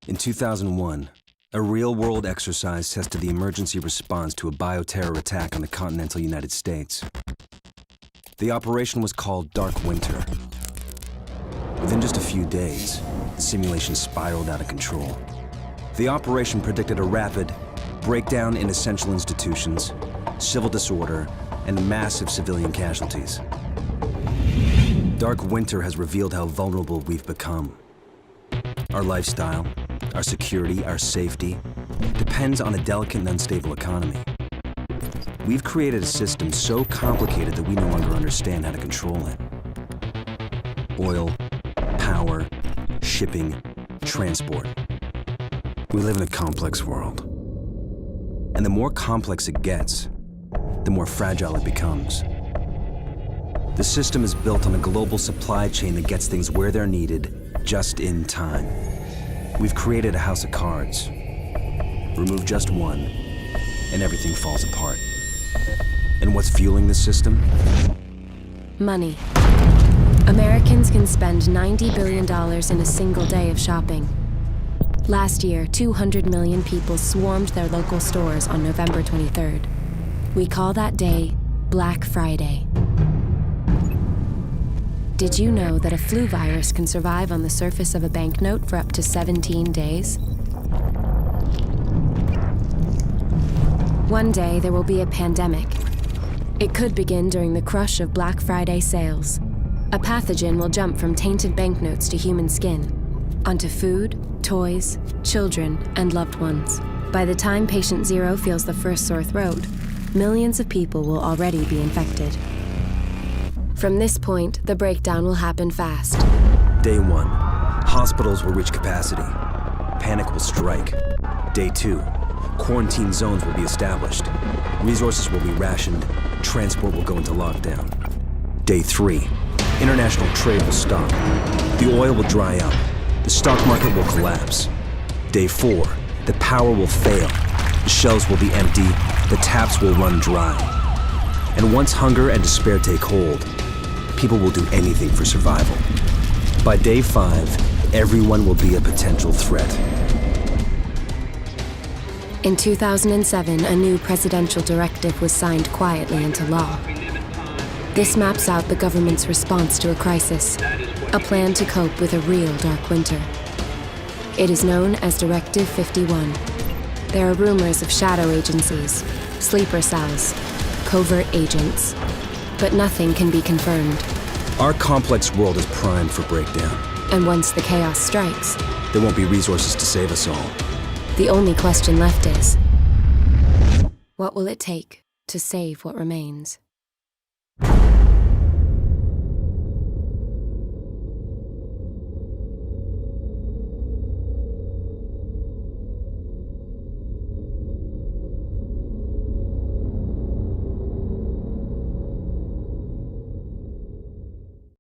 In 2001, a real-world exercise tested the emergency response to a bioterror attack on the continental United States. The operation was called Dark Winter. Within just a few days, the simulation spiraled out of control. The operation predicted a rapid breakdown in essential institutions, civil disorder, and massive civilian casualties. Dark Winter has revealed how vulnerable we've become. Our lifestyle, our security, our safety depends on a delicate and unstable economy. We've created a system so complicated that we no longer understand how to control it. Oil, power, shipping, transport. We live in a complex world. And the more complex it gets, the more fragile it becomes. The system is built on a global supply chain that gets things where they're needed, just in time. We've created a house of cards. Remove just one, and everything falls apart. And what's fueling this system? Money. Americans can spend $90 billion in a single day of shopping. Last year, 200 million people swarmed their local stores on November 23rd. We call that day Black Friday. Did you know that a flu virus can survive on the surface of a banknote for up to 17 days? One day there will be a pandemic. It could begin during the crush of Black Friday sales. A pathogen will jump from tainted banknotes to human skin, onto food, toys, children, and loved ones. By the time patient zero feels the first sore throat, millions of people will already be infected. From this point, the breakdown will happen fast. Day 1, hospitals will reach capacity. Panic will strike. Day 2, quarantine zones will be established. Resources will be rationed. Transport will go into lockdown. Day 3, international trade will stop. The oil will dry up. The stock market will collapse. Day 4, the power will fail. The shelves will be empty. The taps will run dry. And once hunger and despair take hold, people will do anything for survival. By day 5, everyone will be a potential threat. In 2007, a new presidential directive was signed quietly into law. This maps out the government's response to a crisis, a plan to cope with a real dark winter. It is known as Directive 51. There are rumors of shadow agencies, sleeper cells, covert agents, but nothing can be confirmed. Our complex world is primed for breakdown. And once the chaos strikes, there won't be resources to save us all. The only question left is, what will it take to save what remains?